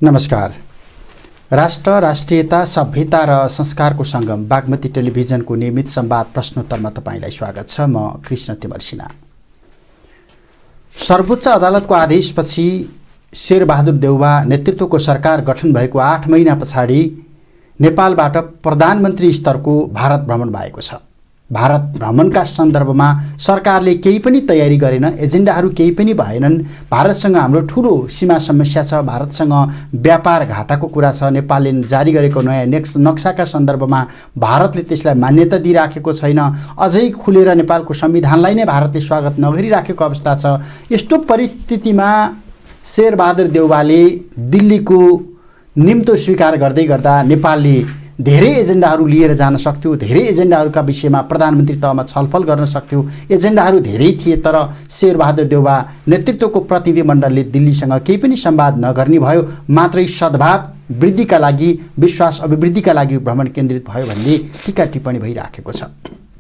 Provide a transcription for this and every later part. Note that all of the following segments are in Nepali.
नमस्कार। राष्ट्र, राष्ट्रियता, सभ्यता र संस्कारको सङ्गम बागमती टेलिभिजनको नियमित संवाद प्रश्नोत्तरमा तपाईलाई स्वागत छ। म कृष्ण तिमल सिन्हा। सर्वोच्च अदालतको आदेशपछि शेरबहादुर देउवा नेतृत्वको सरकार गठन भएको 8 महिना पछाडि नेपालबाट प्रधानमन्त्री स्तरको भारत भ्रमण भएको छ। भारत भ्रमणका सन्दर्भमा सरकारले केही पनि तयारी गरेन, एजेन्डाहरू केही पनि भएनन्। भारतसँग हाम्रो ठूलो सीमा समस्या छ, भारतसँग व्यापार घाटाको कुरा छ। नेपालले जारी गरेको नयाँ नक्साका सन्दर्भमा भारतले त्यसलाई मान्यता दिइराखेको छैन। अझै खुलेर नेपालको संविधानलाई नै भारतले स्वागत नगरिराखेको अवस्था छ। यस्तो परिस्थितिमा शेरबहादुर देउवाले दिल्लीको निम्तो स्वीकार गर्दै गर्दा नेपालले धेरै एजेन्डाहरू लिएर जान सक्थ्यो, धेरै एजेन्डाहरूका विषयमा प्रधानमन्त्री तहमा छलफल गर्न सक्थ्यो। एजेन्डाहरू धेरै थिए, तर शेरबहादुर देउवा नेतृत्वको प्रतिनिधिमण्डलले दिल्लीसँग केही पनि संवाद नगर्ने भयो। मात्रै सद्भाव वृद्धिका लागि, विश्वास अभिवृद्धिका लागि भ्रमण केन्द्रित भयो भन्ने टीका टिप्पणी भइराखेको छ।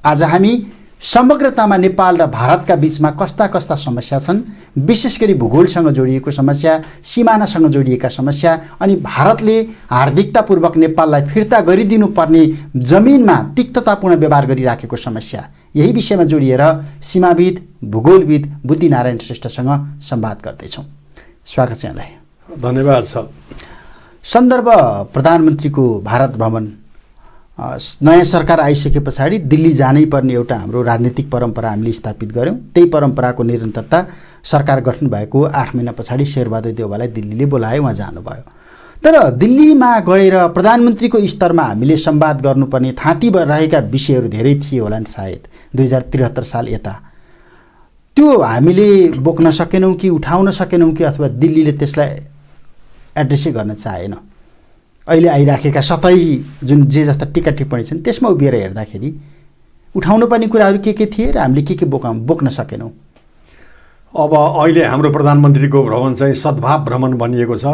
आज हामी समग्रतामा नेपाल र भारतका बीचमा कस्ता कस्ता समस्या छन्, विशेष गरी भूगोलसँग जोडिएको समस्या, सिमानासँग जोडिएका समस्या, अनि भारतले हार्दिकतापूर्वक नेपाललाई फिर्ता गरिदिनु पर्ने जमिनमा तिक्ततापूर्ण व्यवहार गरिराखेको समस्या, यही विषयमा जोडिएर सीमाविद, भूगोलविद बुद्धिनारायण श्रेष्ठसँग संवाद गर्दैछौँ। स्वागत छ यहाँलाई। धन्यवाद छ। सन्दर्भ प्रधानमन्त्रीको भारत भ्रमण। नयाँ सरकार आइसके पछाडि दिल्ली जानै पर्ने एउटा हाम्रो राजनीतिक परम्परा हामीले स्थापित गऱ्यौँ। त्यही परम्पराको निरन्तरता सरकार गठन भएको 8 महिना पछाडि शेरबहादुर देउवालाई दिल्लीले बोलायो, उहाँ जानुभयो। तर दिल्लीमा गएर प्रधानमन्त्रीको स्तरमा हामीले संवाद गर्नुपर्ने थाँती रहेका विषयहरू धेरै थिए होलान् सायद 2073 साल यता। त्यो हामीले बोक्न सकेनौँ कि उठाउन सकेनौँ कि अथवा दिल्लीले त्यसलाई एड्रेसै गर्न चाहेन। अहिले आइराखेका सतही जुन जे जस्ता टीका टिप्पणी छन् त्यसमा उभिएर हेर्दाखेरि उठाउनु पर्ने कुराहरू के थिए र हामीले के बोक्न सकेनौँ। अब अहिले हाम्रो प्रधानमन्त्रीको भ्रमण चाहिँ सद्भाव भ्रमण भनिएको छ।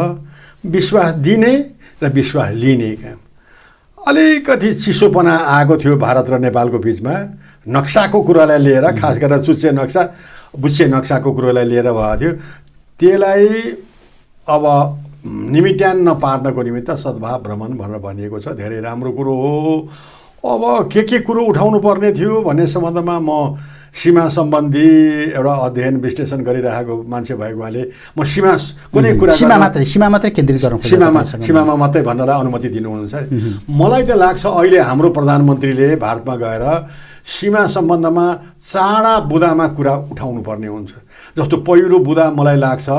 विश्वास दिने र विश्वास लिने काम। अलिकति चिसोपना आएको थियो भारत र नेपालको बिचमा नक्साको कुरालाई लिएर, खास गरेर बुच्चे नक्साको कुरालाई लिएर भएको थियो। त्यसलाई अब निमिट्यान्न पार्नको निमित्त सद्भाव भ्रमण भनेर भनिएको छ। धेरै राम्रो कुरो हो। अब के कुरो उठाउनु पर्ने थियो भन्ने सम्बन्धमा म सीमा सम्बन्धी एउटा अध्ययन विश्लेषण गरिरहेको मान्छे भएको भएले म कुनै कुरा सीमा मात्रै केन्द्रित गरौँ, सीमामा मात्रै भन्नलाई अनुमति दिनुहुन्छ। मलाई त लाग्छ अहिले हाम्रो प्रधानमन्त्रीले भारतमा गएर सीमा सम्बन्धमा चाँडा बुदामा कुरा उठाउनु पर्ने हुन्छ। जस्तो पहिलो बुदा मलाई लाग्छ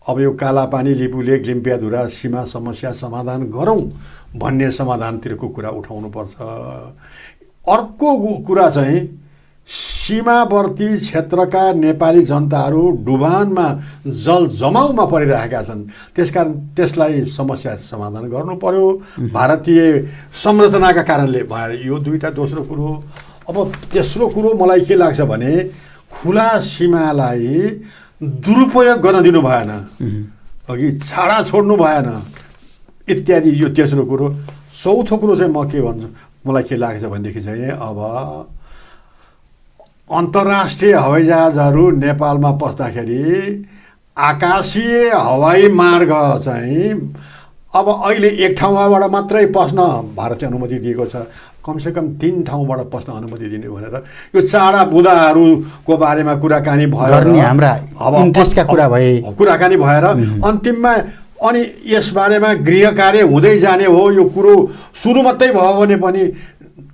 अब यो कालापानी, लिपुलेक, लिम्पियाधुरा सीमा समस्या समाधान गरौँ भन्ने समाधानतिरको कुरा उठाउनुपर्छ। अर्को कुरा चाहिँ सीमावर्ती क्षेत्रका नेपाली जनताहरू डुबानमा जल जमाउमा परिरहेका छन्। त्यसकारण त्यसलाई समस्या समाधान गर्नु पर्यो भारतीय संरचनाका कारणले भएर। यो दुईटा दोस्रो कुरो। अब तेस्रो कुरो मलाई के लाग्छ भने खुला सीमालाई दुरुपयोग गर्न दिनु भएन, अघि छाडा छोड्नु भएन इत्यादि। यो तेस्रो कुरो। चौथो कुरो चाहिँ म के भन्छु, मलाई के लाग्छ भनेदेखि चाहिँ अब अन्तर्राष्ट्रिय हवाईजहाजहरू नेपालमा पस्दाखेरि आकाशीय हवाई मार्ग चाहिँ अब अहिले एक ठाउँबाट मात्रै पस्न भारतले अनुमति दिएको छ। कमसेकम 3 ठाउँबाट पस्न अनुमति दिने भनेर यो चाँडा बुदाहरूको बारेमा कुराकानी भएर हाम्रा इन्ट्रेस्टका कुराकानी भएर अन्तिममा अनि यसबारेमा गृह कार्य हुँदै जाने हो। यो कुरो सुरु मात्रै भयो भने पनि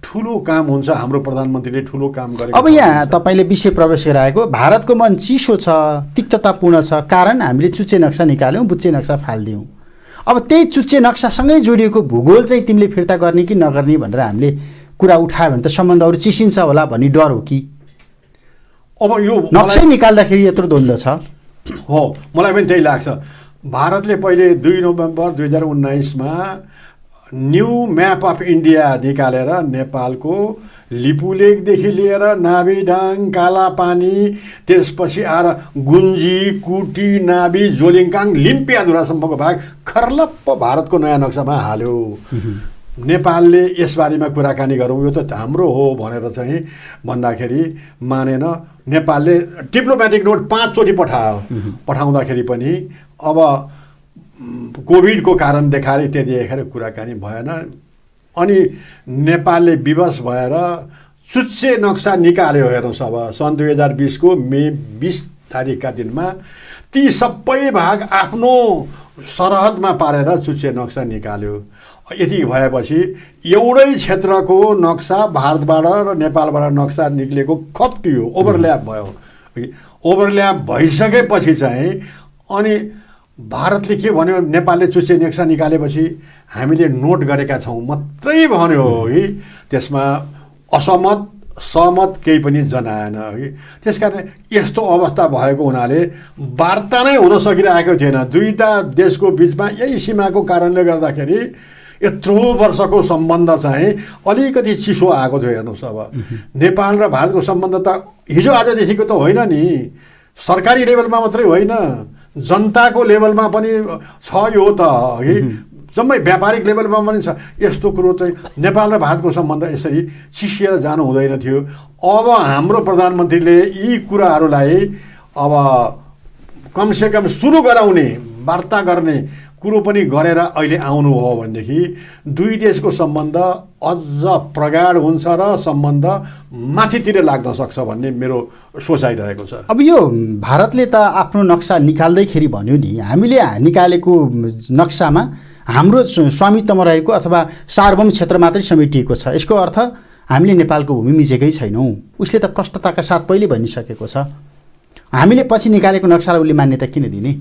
ठुलो काम हुन्छ। हाम्रो प्रधानमन्त्रीले ठुलो काम गरेको। अब यहाँ तपाईँले विषय प्रवेश गराएको भारतको मन चिसो छ, तिक्ततापूर्ण छ, कारण हामीले चुच्चे नक्सा निकाल्यौँ, बुच्चे नक्सा फाल्दियौँ। अब त्यही चुच्चे नक्सासँगै जोडिएको भूगोल चाहिँ तिमीले फिर्ता गर्ने कि नगर्ने भनेर हामीले कुरा उठायो भने त सम्बन्धहरू चिसिन्छ होला भन्ने डर हो कि? अब यो नक्सै निकाल्दाखेरि यत्रो द्वन्द्व छ हो। मलाई पनि त्यही लाग्छ। भारतले पहिले 2 नोभेम्बर 2019मा न्यू म्याप अफ इन्डिया निकालेर नेपालको लिपुलेकदेखि लिएर नाभिडाङ, कालापानी, त्यसपछि आएर गुन्जी, कुटी, नाभि, जोलिङकाङ, लिम्पियाधुरासम्मको भाग खर्लप्प भारतको नयाँ नक्सामा हाल्यो। नेपालले यसबारेमा कुराकानी गरौँ, यो त हाम्रो हो भनेर चाहिँ भन्दाखेरि मानेन। नेपालले डिप्लोमेटिक नोट 5 चोटि पठाउँदाखेरि पनि अब कोभिडको कारण देखाएर इत्यादि देखाएर कुराकानी भएन। अनि नेपालले विवश भएर चुच्चे नक्सा निकाल्यो। हेर्नुहोस्, अब सन् 2020 को मे 20 तारिकका दिनमा ती सबै भाग आफ्नो सरहदमा पारेर चुच्चे नक्सा निकाल्यो। यति भएपछि एउटै क्षेत्रको नक्सा भारतबाट र नेपालबाट नक्सा निक्लेको खप्टियो, ओभरल्याप भयो। ओभरल्याप भइसकेपछि चाहिँ अनि भारतले के भन्यो, नेपालले चुच्चे नक्सा निकालेपछि हामीले नोट गरेका छौँ मात्रै भन्यो है। त्यसमा असहमत सहमत केही पनि जनाएन है। त्यसकारण यस्तो अवस्था भएको हुनाले वार्ता नै हुन सकिरहेको थिएन दुईटा देशको बिचमा। यही सीमाको कारणले गर्दाखेरि यत्रो वर्षको सम्बन्ध चाहिँ अलिकति चिसो आएको थियो। हेर्नुहोस्, अब नेपाल र भारतको सम्बन्ध त हिजो आजदेखिको त होइन नि, सरकारी लेभलमा मात्रै होइन, जनताको लेभलमा पनि छ यो त है, जम्मै व्यापारिक लेभलमा पनि छ। यस्तो कुरो चाहिँ नेपाल र भारतको सम्बन्ध यसरी चिसिएर जानु हुँदैन थियो। अब हाम्रो प्रधानमन्त्रीले यी कुराहरूलाई अब कमसेकम सुरु गराउने, वार्ता गर्ने कुरो पनि गरेर अहिले आउनुभयो भनेदेखि दुई देशको सम्बन्ध अझ प्रगाढ हुन्छ र सम्बन्ध माथितिर लाग्न सक्छ भन्ने मेरो सोचाइरहेको छ। अब यो भारतले त आफ्नो नक्सा निकाल्दैखेरि भन्यो नि, हामीले निकालेको नक्सामा हाम्रो स्वामित्वमा रहेको अथवा सार्वभौम क्षेत्र मात्रै समेटिएको छ। यसको अर्थ हामीले नेपालको भूमि मिचेकै छैनौँ। उसले त प्रष्टताका साथ पहिले भनिसकेको छ। हामीले पछि निकालेको नक्सालाई उसले मान्यता किन दिने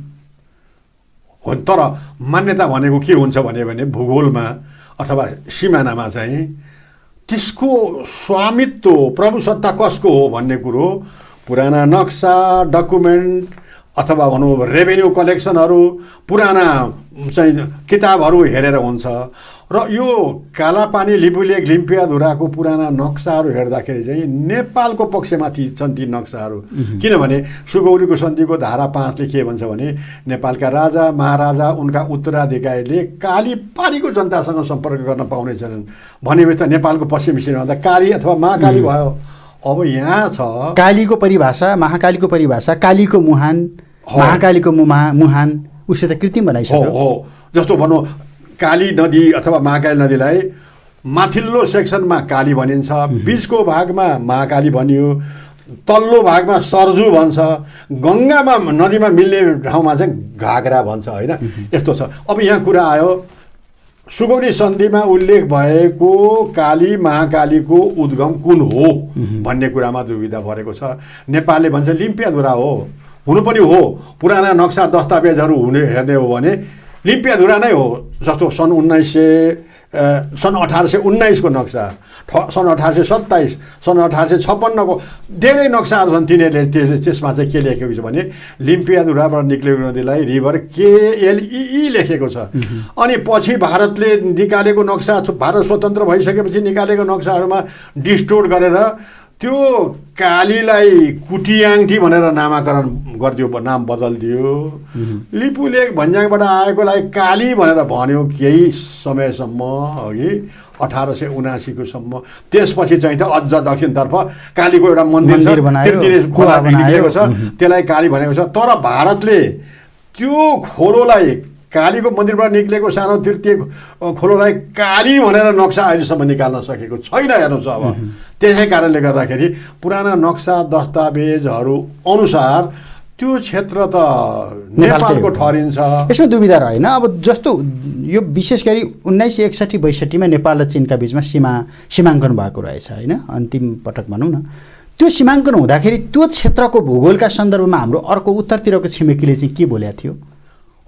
हो? तर मान्यता भनेको के हुन्छ भने भूगोलमा अथवा सिमानामा चाहिँ त्यसको स्वामित्व प्रभुसत्ता कसको हो भन्ने कुरो पुराना नक्सा, डकुमेन्ट अथवा भनौँ रेभेन्यू कलेक्सनहरू, पुराना चाहिँ किताबहरू हेरेर हुन्छ। र यो कालापानी, लिपुलेख, लिम्पियाधुराको पुराना नक्साहरू हेर्दाखेरि चाहिँ नेपालको पक्षमाथि छन् ती नक्साहरू। किनभने सुगौलीको सन्धिको धारा 5 ले के भन्छ भने नेपालका राजा महाराजा उनका उत्तराधिकारीले काली पारीको जनतासँग सम्पर्क गर्न पाउने छैनन् भनेपछि त नेपालको पश्चिमी सीमामा त काली अथवा महाकाली भयो। अब यहाँ छ कालीको परिभाषा, महाकालीको परिभाषा, कालीको मुहान, महाकालीको मुहान उसले त कृत्रिम बनाइसक्यो। हो, जस्तो भनौँ काली नदी अथवा महाकाली नदीलाई माथिल्लो सेक्सनमा काली भनिन्छ, बिचको भागमा महाकाली भनियो, तल्लो भागमा सरजू भन्छ, गङ्गामा नदीमा मिल्ने ठाउँमा चाहिँ घागरा भन्छ होइन। यस्तो छ। अब यहाँ कुरा आयो सुगौली सन्धिमा उल्लेख भएको काली महाकालीको उद्गम कुन हो भन्ने कुरामा दुविधा परेको छ। नेपालले भन्छ लिम्पियाधुरा हो, हुनु पनि हो। पुराना नक्सा दस्तावेजहरू हेर्ने हो भने लिम्पियाधुरा नै हो। जस्तो सन् 1819 को नक्सा, सन् 1827, सन् 1856 को धेरै नक्साहरू छन्। तिनीहरूले त्यसमा चाहिँ के लेखेको छ भने लिम्पियाधुराबाट निक्लेको नदीलाई रिभर KLEE लेखेको छ। अनि पछि भारतले निकालेको नक्सा, भारत स्वतन्त्र भइसकेपछि निकालेको नक्साहरूमा डिस्टोर्ट गरेर त्यो कालीलाई कुटियाङ्ठी भनेर नामाकरण गरिदियो, नाम बदलिदियो। लिपुलेख भन्ज्याङबाट आएकोलाई काली भनेर भन्यो केही समयसम्म अघि 1879 को सम्म। त्यसपछि चाहिँ त अझ दक्षिणतर्फ कालीको एउटा मन्दिर छ, निक्लेको छ, त्यसलाई काली भनेको छ। तर भारतले त्यो खोलोलाई, कालीको मन्दिरबाट निक्लेको सानो तृतीय खोलोलाई काली भनेर नक्सा अहिलेसम्म निकाल्न सकेको छैन। हेर्नुहोस्, अब त्यसै कारणले गर्दाखेरि पुराना नक्सा दस्तावेजहरू अनुसार त्यो क्षेत्र त नेपालको ठहरिन्छ। यसमा दुविधा रहेन। अब जस्तो यो विशेष गरी 1961-62 मा नेपाल र चीनका बिचमा सीमाङ्कन भएको रहेछ होइन, अन्तिम पटक भनौँ न। त्यो सीमाङ्कन हुँदाखेरि त्यो क्षेत्रको भूगोलका सन्दर्भमा हाम्रो अर्को उत्तरतिरको छिमेकीले चाहिँ के बोलेको थियो?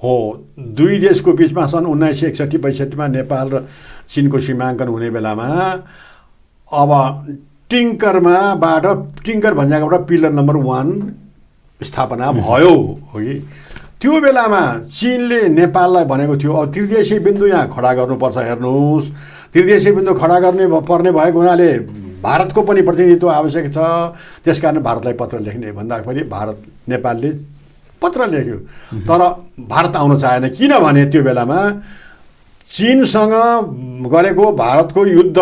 हो, दुई देशको बिचमा सन् 1961-62 मा नेपाल र चीनको सीमाङ्कन हुने बेलामा अब टिङ्कर भन्ज्याङबाट पिलर नम्बर 1 स्थापना भयो हो कि। त्यो बेलामा चीनले नेपाललाई भनेको थियो अब त्रिदेशीय बिन्दु यहाँ खडा गर्नुपर्छ। हेर्नुहोस्, त्रिदेशीय बिन्दु खडा पर्ने भएको हुनाले भारतको पनि प्रतिनिधित्व आवश्यक छ। त्यसकारण भारतलाई पत्र लेख्ने भन्दाखेरि नेपालले पत्र लेख्यो। तर भारत आउन चाहेन। किनभने त्यो बेलामा चीनसँग गरेको भारतको युद्ध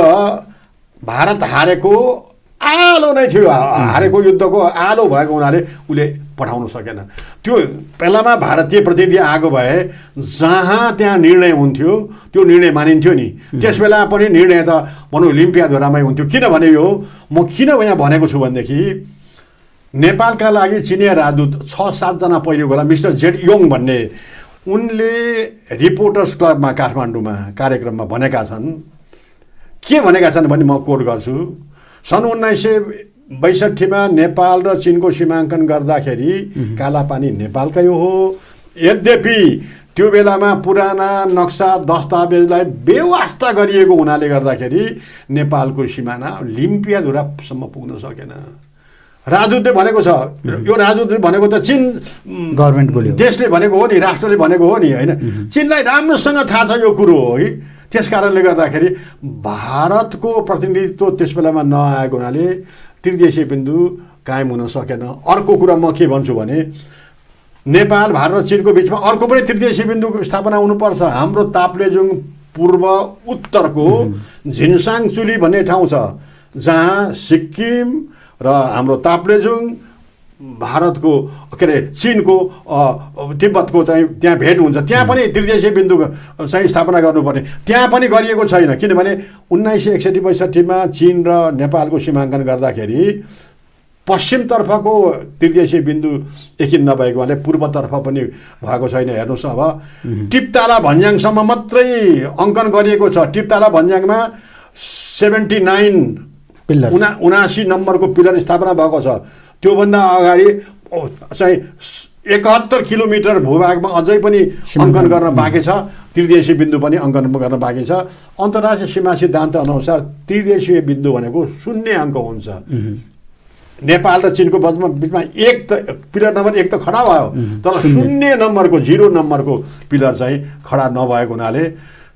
भारत हारेको आलो नै थियो। हारेको युद्धको आलो भएको हुनाले उसले पठाउन सकेन। त्यो बेलामा भारतीय प्रतिनिधि आएको भए जहाँ त्यहाँ निर्णय हुन्थ्यो त्यो निर्णय मानिन्थ्यो नि। त्यस बेला पनि निर्णय त भनौँ लिम्पियाधुरामै हुन्थ्यो। किनभने यो म किन यहाँ भनेको छु भनेदेखि नेपालका लागि चिनिया राजदूत 6-7 जना पहिलेको बेला मिस्टर जेड योङ भन्ने उनले रिपोर्टर्स क्लबमा काठमाडौँमा कार्यक्रममा भनेका छन्। के भनेका छन् भने म कोट गर्छु, सन् 1962मा नेपाल र चिनको सीमाङ्कन गर्दाखेरि कालापानी नेपालकै हो। यद्यपि त्यो बेलामा पुराना नक्सा दस्तावेजलाई बेवास्ता गरिएको हुनाले गर्दाखेरि नेपालको सिमाना लिम्पियाधुरासम्म पुग्न सकेन। राजदूतले भनेको छ, यो राजदूतले भनेको त चीन गभर्मेन्ट बोल्यो, देशले भनेको हो नि, राष्ट्रले भनेको हो नि, होइन। चीनलाई राम्रोसँग थाहा छ यो कुरो हो है। त्यस कारणले गर्दाखेरि भारतको प्रतिनिधित्व त्यस बेलामा नआएको हुनाले त्रिदेशीय बिन्दु कायम हुन सकेन। अर्को कुरा म के भन्छु भने नेपाल, भारत र चीनको बिचमा अर्को पनि त्रिदेशीय बिन्दु स्थापना हुनुपर्छ। हाम्रो ताप्लेजुङ पूर्व उत्तरको झिन्साङचुली भन्ने ठाउँ छ जहाँ सिक्किम र हाम्रो ताप्लेजुङ भारतको के अरे चिनको तिब्बतको चाहिँ त्यहाँ भेट हुन्छ। त्यहाँ पनि त्रिदेशीय बिन्दु चाहिँ स्थापना गर्नुपर्ने, त्यहाँ पनि गरिएको छैन। किनभने 1961-62मा चीन र नेपालको सीमाङ्कन गर्दाखेरि पश्चिमतर्फको त्रिदेशीय बिन्दु एकिन नभएको हुनाले पूर्वतर्फ पनि भएको छैन। हेर्नुहोस् अब टिप्ताला भन्ज्याङसम्म मात्रै अङ्कन गरिएको छ। टिप्ताला भन्ज्याङमा 79 79 नम्बरको पिलर स्थापना भएको छ। त्योभन्दा अगाडि चाहिँ 71 किलोमिटर भूभागमा अझै पनि अङ्कन गर्न बाँकी छ। त्रिदेशीय बिन्दु पनि अङ्कन गर्न बाँकी छ। अन्तर्राष्ट्रिय सीमा सिद्धान्त अनुसार त्रिदेशीय बिन्दु भनेको 0 अङ्क हुन्छ। नेपाल र चीनको बिचमा एक त पिलर नम्बर 1 त खडा भयो, तर 0 नम्बरको 0 नम्बरको पिलर चाहिँ खडा नभएको हुनाले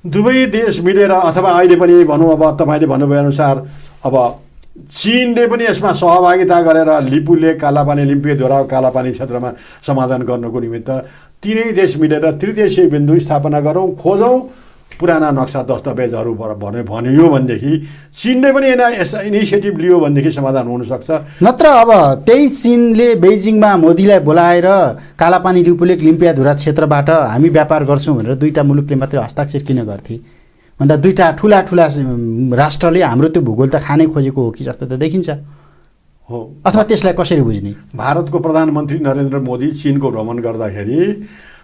दुवै देश मिलेर अथवा अहिले पनि भनौँ अब तपाईँले भन्नुभयो अनुसार अब चीनले पनि यसमा सहभागिता गरेर लिपुलेक, कालापानी, लिम्पियाधुरा, कालापानी क्षेत्रमा समाधान गर्नको निमित्त तिनै देश मिलेर त्रिदेशीय बिन्दु स्थापना गरौँ, खोजौँ। पुराना नक्सा दस्तावेजहरूबाट भनियो भनेदेखि चीनले पनि इनिसिएटिभ लियो भनेदेखि समाधान हुनसक्छ। नत्र अब त्यही चीनले बेइजिङमा मोदीलाई बोलाएर कालापानी, लिपुलेक, लिम्पियाधुरा क्षेत्रबाट हामी व्यापार गर्छौँ भनेर दुईवटा मुलुकले मात्रै हस्ताक्षर किन गर्थे भन्दा दुईवटा ठुला राष्ट्रले हाम्रो त्यो भूगोल त खानै खोजेको हो कि जस्तो त देखिन्छ हो। अथवा त्यसलाई कसरी बुझ्ने? भारतको प्रधानमन्त्री नरेन्द्र मोदी चीनको भ्रमण गर्दाखेरि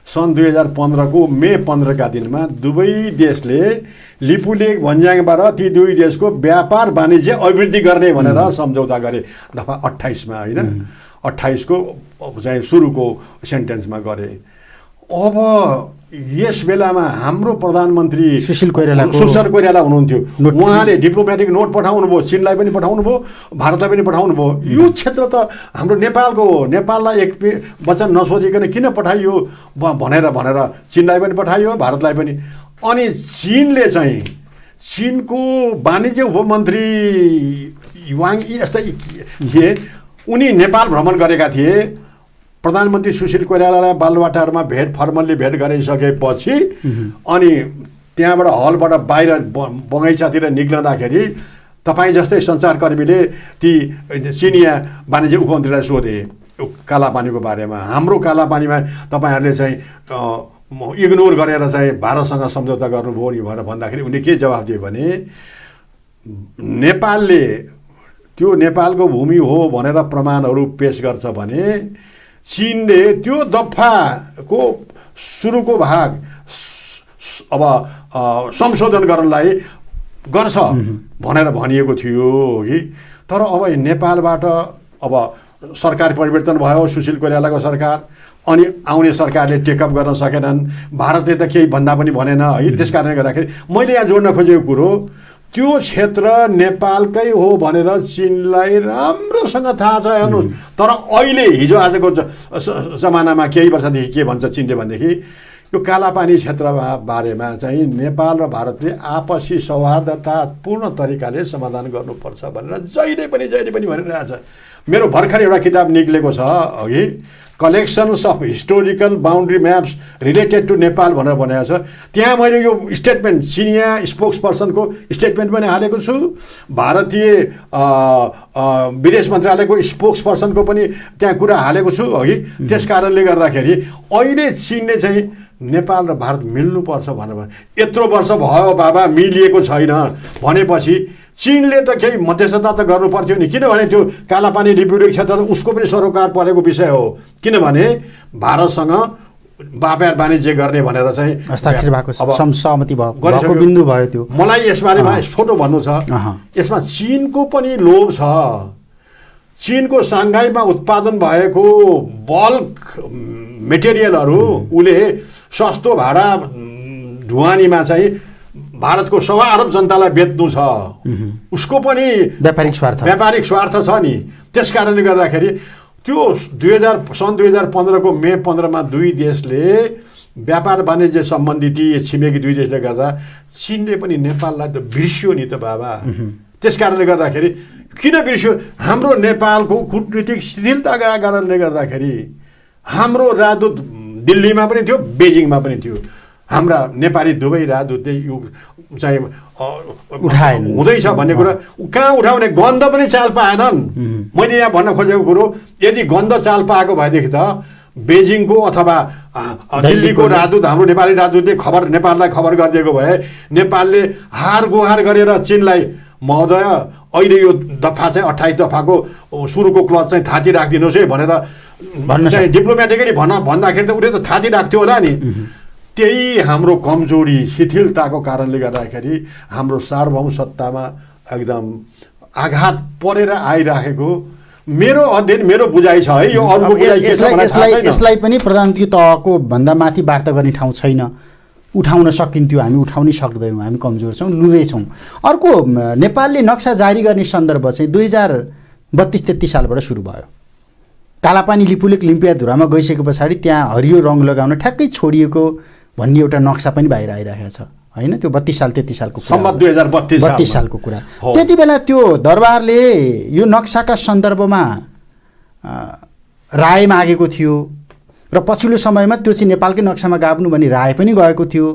सन् 2015को मे 15 का दिनमा दुवै देशले लिपुलेक भन्ज्याङबाट ती दुई देशको व्यापार वाणिज्य अभिवृद्धि गर्ने भनेर सम्झौता गरे। दफा 28मा होइन, 28को चाहिँ सुरुको सेन्टेन्समा गरे। अब यस बेलामा हाम्रो प्रधानमन्त्री सुशील कोइराला हुनुहुन्थ्यो। उहाँले डिप्लोमेटिक नोट पठाउनु भयो, चीनलाई पनि पठाउनु भयो, भारतलाई पनि पठाउनु भयो। यो क्षेत्र त हाम्रो नेपालको हो। नेपाललाई एक वचन नसोधिकन किन पठाइयो भनेर चीनलाई पनि पठाइयो, भारतलाई पनि। अनि चीनले चाहिँ चीनको वाणिज्य उपमन्त्री वाङ यी यस्तै थिए, उनी नेपाल भ्रमण गरेका थिए। प्रधानमन्त्री सुशील कोइरालालाई बालुवाटारमा फर्मल्ली भेट गरिसकेपछि अनि त्यहाँबाट हलबाट बाहिर बगैँचातिर निक्लँदाखेरि तपाईँ जस्तै सञ्चारकर्मीले ती चिनिया वाणिज्य उपमन्त्रीलाई सोधे कालापानीको बारेमा। हाम्रो कालापानीमा तपाईँहरूले चाहिँ इग्नोर गरेर चाहिँ भारतसँग सम्झौता गर्नुभयो नि भनेर भन्दाखेरि उनले के जवाफ दियो भने नेपालले त्यो नेपालको भूमि हो भनेर प्रमाणहरू पेश गर्छ भने चीनले त्यो दफाको सुरुको भाग अब संशोधन गर्नलाई गर्छ भनेर भनिएको थियो कि। तर अब नेपालबाट अब सरकार परिवर्तन भयो, सुशील कोइरालाको सरकार, अनि आउने सरकारले टेकअप गर्न सकेनन्। भारतले त केही भन्दा पनि भनेन है। त्यस कारणले गर्दाखेरि मैले यहाँ जोड्न खोजेको कुरो त्यो क्षेत्र नेपालकै हो भनेर चीनलाई राम्रोसँग थाहा छ। हेर्नुहोस्, तर अहिले हिजो आजको जमानामा केही वर्षदेखि के भन्छ चीनले भनेदेखि यो कालापानी क्षेत्रमा बारेमा चाहिँ नेपाल र भारतले आपसी सौहार्दतापूर्ण तरिकाले समाधान गर्नुपर्छ भनेर जहिले पनि भनिरहेछ। मेरो भर्खर एउटा किताब निक्लेको छ अघि, collections of historical boundary maps related to Nepal भनेर भनेको छ। त्यहाँ मैले यो स्टेटमेन्ट चिनिया स्पोक्स पर्सनको स्टेटमेन्ट पनि हालेको छु, भारतीय विदेश मन्त्रालयको स्पोक्स पर्सनको पनि त्यहाँ कुरा हालेको छु अघि। त्यस कारणले गर्दाखेरि अहिले चिनले चाहिँ नेपाल र भारत मिल्नुपर्छ भनेर यत्रो वर्ष भयो बाबा मिलिएको छैन भनेपछि चिनले त केही मध्यस्थता त गर्नु पर्थ्यो नि, किनभने त्यो कालापानी लिपुलेक क्षेत्र त उसको पनि सरोकार परेको विषय हो, किनभने भारतसँग व्यापार वाणिज्य गर्ने भनेर चाहिँ हस्ताक्षर भएको सहमति भएको बिन्दु भयो त्यो। मलाई यसबारेमा छोटो भन्नु छ, यसमा चिनको पनि लोभ छ। चिनको साङ्घाईमा उत्पादन भएको बल्क मेटेरियलहरू उसले सस्तो भाडा ढुवानीमा चाहिँ भारतको 1.25 अरब जनतालाई बेच्नु छ, उसको पनि व्यापारिक स्वार्थ छ नि। त्यस कारणले गर्दाखेरि त्यो सन् 2015 को मे 15 दुई देशले व्यापार वाणिज्य सम्बन्धी ती छिमेकी दुई देशले गर्दा चिनले पनि नेपाललाई त बिर्स्यो नि त बाबा। त्यस कारणले गर्दाखेरि किन बिर्स्यो? हाम्रो नेपालको कूटनीतिक शिथिलताका कारणले गर्दाखेरि हाम्रो राजदूत दिल्लीमा पनि थियो, बेजिङमा पनि थियो। हाम्रा नेपाली दुवै राजदूतले यो चाहिँ हुँदैछ भन्ने कुरा कहाँ उठाउने गन्ध पनि चाल पाएनन्। मैले यहाँ भन्न खोजेको कुरो, यदि गन्ध चाल पाएको भएदेखि त बेजिङको अथवा दिल्लीको राजदूत हाम्रो नेपाली राजदूतले नेपाललाई खबर गरिदिएको भए नेपालले हार गुहार गरेर चिनलाई महोदय अहिले यो दफा चाहिँ 28 दफाको सुरुको क्लज चाहिँ थाती राखिदिनुहोस् है भनेर चाहिँ डिप्लोमेटिकली भन्दाखेरि त उसले त थाती राख्थ्यो होला नि। त्यही हाम्रो कमजोरी शिथिलताको कारणले गर्दाखेरि हाम्रो सार्वभौम सत्तामा एकदम आघात परेर आइराखेको मेरो अध्ययन, मेरो बुझाइ छ है। यो अरूको बुझाइ के छ मलाई थाहा छैन। यसलाई पनि प्रधानमन्त्री तहको भन्दा माथि वार्ता गर्ने ठाउँ छैन। उठाउन सकिन्थ्यो, हामी उठाउनै सक्दैनौँ, हामी कमजोर छौँ, लुरै छौँ। अर्को, नेपालले नक्सा जारी गर्ने सन्दर्भ चाहिँ 2032-33 सालबाट सुरु भयो। कालापानी लिपुलेक लिम्पियाधुरामा गइसके पछाडि त्यहाँ हरियो रङ लगाउन ठ्याक्कै छोडिएको भन्ने एउटा नक्सा पनि बाहिर आइरहेको छ होइन? त्यो 32-33 सालको सम्मत 2032 सालको कुरा। त्यति बेला त्यो दरबारले यो नक्साका सन्दर्भमा राय मागेको थियो र पछिल्लो समयमा त्यो चाहिँ नेपालकै नक्सामा गाब्नु भन्ने राय पनि गएको थियो।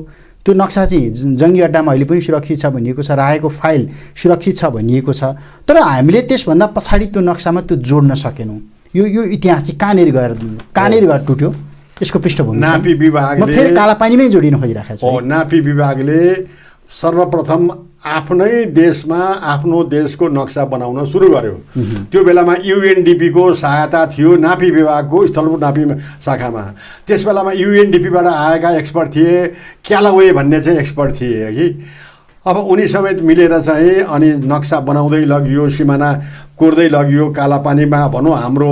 त्यो नक्सा चाहिँ जङ्गी अड्डामा अहिले पनि सुरक्षित छ भनिएको छ, रायको फाइल सुरक्षित छ भनिएको छ। तर हामीले त्यसभन्दा पछाडि त्यो नक्सामा त्यो जोड्न सकेनौँ। यो इतिहास चाहिँ कहाँनिर गएर टुट्यो? यसको पृष्ठभूमि नापी विभागले फेरि कालापानीमै जोडिन खोजिरहेको छु। नापी विभागले सर्वप्रथम आफ्नै देशमा आफ्नो देशको नक्सा बनाउन सुरु गर्यो। त्यो बेलामा युएनडिपीको सहायता थियो नापी विभागको स्थलबुट नापी शाखामा। त्यस बेलामा युएनडिपीबाट आएका एक्सपर्ट थिए, क्यालावे भन्ने चाहिँ एक्सपर्ट थिए कि। अब उनी समेत मिलेर चाहिँ अनि नक्सा बनाउँदै लगियो, सिमाना कोर्दै लगियो। कालापानीमा भनौँ हाम्रो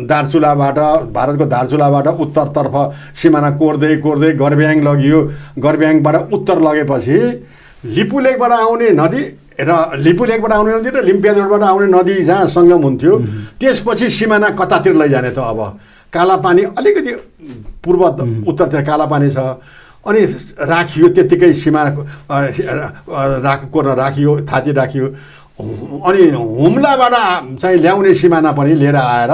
दार्चुलाबाट, भारतको दार्चुलाबाट उत्तरतर्फ सिमाना कोर्दै गर्ब्याङ लगियो। गर्ब्याङबाट उत्तर लगेपछि लिपुलेकबाट आउने नदी र लिम्पियाजोडबाट आउने नदी जहाँ सङ्गम हुन्थ्यो त्यसपछि सिमाना कतातिर लैजाने त? अब कालापानी अलिकति पूर्व उत्तरतिर कालापानी छ, अनि राखियो त्यत्तिकै सिमाना कोर्न राखियो, थाती राखियो। अनि हुम्लाबाट चाहिँ ल्याउने सिमाना पनि लिएर आएर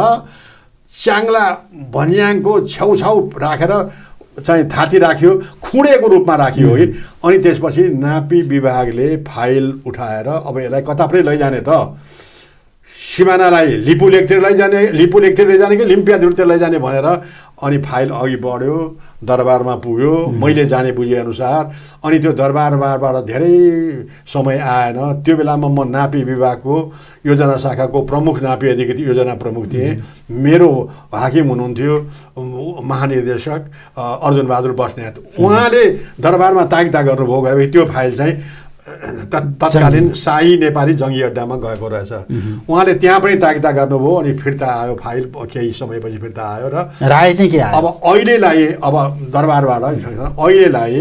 च्याङ्ला भन्याङको छेउछाउ राखेर चाहिँ थाती राखियो, खुँडेको रूपमा राखियो है। अनि त्यसपछि नापी विभागले फाइल उठाएर अब यसलाई कतापट्टि लैजाने त? सिमानालाई लिपुलेकतिर लैजाने कि लिम्पियाधुरतिर लैजाने भनेर अनि फाइल अघि बढ्यो, दरबारमा पुग्यो मैले जाने बुझेअनुसार। अनि त्यो दरबारबाट धेरै समय आएन। त्यो बेलामा म नापी विभागको योजना शाखाको प्रमुख नापी अधिकृत योजना प्रमुख थिएँ। मेरो हाकिम हुनुहुन्थ्यो महानिर्देशक अर्जुन बहादुर बस्नेत। उहाँले दरबारमा ताकिदा गर्नुभयो गरे त्यो फाइल चाहिँ तत्कालीन शाही नेपाली जङ्गी अड्डामा गएको रहेछ। उहाँले त्यहाँ पनि ताकिदा गर्नुभयो, अनि फिर्ता आयो फाइल, केही समयपछि फिर्ता आयो। र राय चाहिँ के आयो? अब अहिलेलाई अब दरबारबाट अहिलेलाई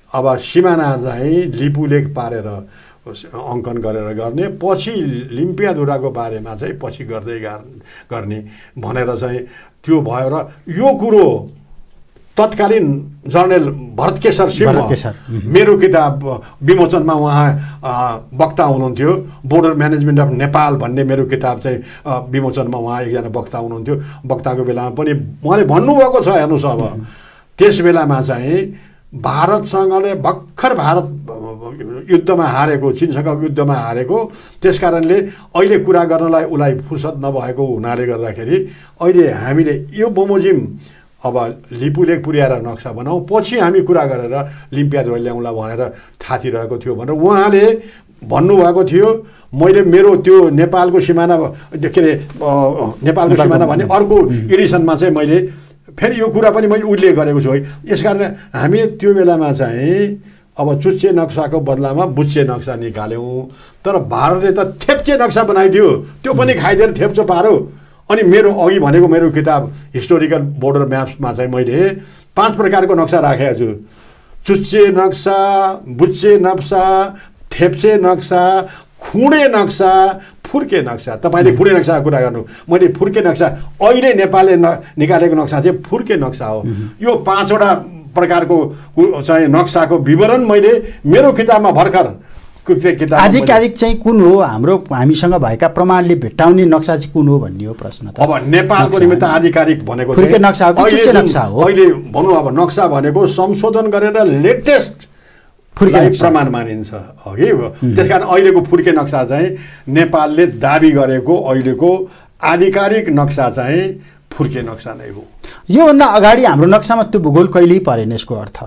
अब सिमाना चाहिँ लिपुलेक पारेर अङ्कन गरेर गर्ने, पछि लिम्पियाधुराको बारेमा चाहिँ पछि गर्दै गर्ने भनेर चाहिँ त्यो भयो। र यो कुरो तत्कालीन जर्नल भरतकेशर सिंह मेरो किताब विमोचनमा उहाँ वक्ता हुनुहुन्थ्यो। बोर्डर म्यानेजमेन्ट अफ नेपाल भन्ने मेरो किताब चाहिँ विमोचनमा उहाँ एकजना वक्ता हुनुहुन्थ्यो। वक्ताको बेलामा पनि उहाँले भन्नुभएको छ, हेर्नुहोस् अब त्यस बेलामा चाहिँ भारतसँगले भर्खर भारत युद्धमा हारेको, चिनसँग युद्धमा हारेको, त्यस कारणले अहिले कुरा गर्नलाई उसलाई फुर्सद नभएको हुनाले गर्दाखेरि अहिले हामीले यो बमोजिम अब लिपुलेख पुर्याएर नक्सा बनाऊ, पछि हामी कुरा गरेर लिम्पियाद्वारा ल्याउँला भनेर थातिरहेको थियो भनेर उहाँले भन्नुभएको थियो। मैले मेरो त्यो नेपालको सिमाना के अरे नेपालको सिमाना भन्ने अर्को एडिसनमा चाहिँ मैले फेरि यो कुरा पनि मैले उल्लेख गरेको छु है। यसकारण हामीले त्यो बेलामा चाहिँ अब चुच्चे नक्साको बदलामा बुच्चे नक्सा निकाल्यौँ, तर भारतले त थेप्चे नक्सा बनाइदियो, त्यो पनि खाइदिएर थेप्चो पारो। अनि मेरो अघि भनेको मेरो किताब हिस्टोरिकल बोर्डर म्याप्समा चाहिँ मैले 5 प्रकारको नक्सा राखेको छु। चुच्चे नक्सा, बुच्चे नक्सा, थेप्चे नक्सा, खुँडे नक्सा, फुर्के नक्सा। तपाईँले खुँडे नक्साको कुरा गर्नु, मैले फुर्के नक्सा अहिले नेपालले निकालेको नक्सा चाहिँ फुर्के नक्सा हो। यो 5वटा प्रकारको चाहिँ नक्साको विवरण मैले मेरो किताबमा भर्खर किताब आधिकारिक चाहिँ कुन हो, हाम्रो हामीसँग भएका प्रमाणले भेट्टाउने नक्सा चाहिँ कुन हो भन्ने हो प्रश्न त। अब नेपालको निमित्त आधिकारिक भनेको फुर्के नक्सा हो कि चुच्चे नक्सा हो? अहिले भनौँ अब नक्सा भनेको संशोधन गरेर लेटेस्ट फुर्के प्रमाण मानिन्छ अघि। त्यसकारण अहिलेको फुर्के नक्सा चाहिँ नेपालले दाबी गरेको अहिलेको आधिकारिक नक्सा चाहिँ फुर्के नक्सा नै हो। योभन्दा अगाडि हाम्रो नक्सामा त्यो भूगोल कहिल्यै परेन, यसको अर्थ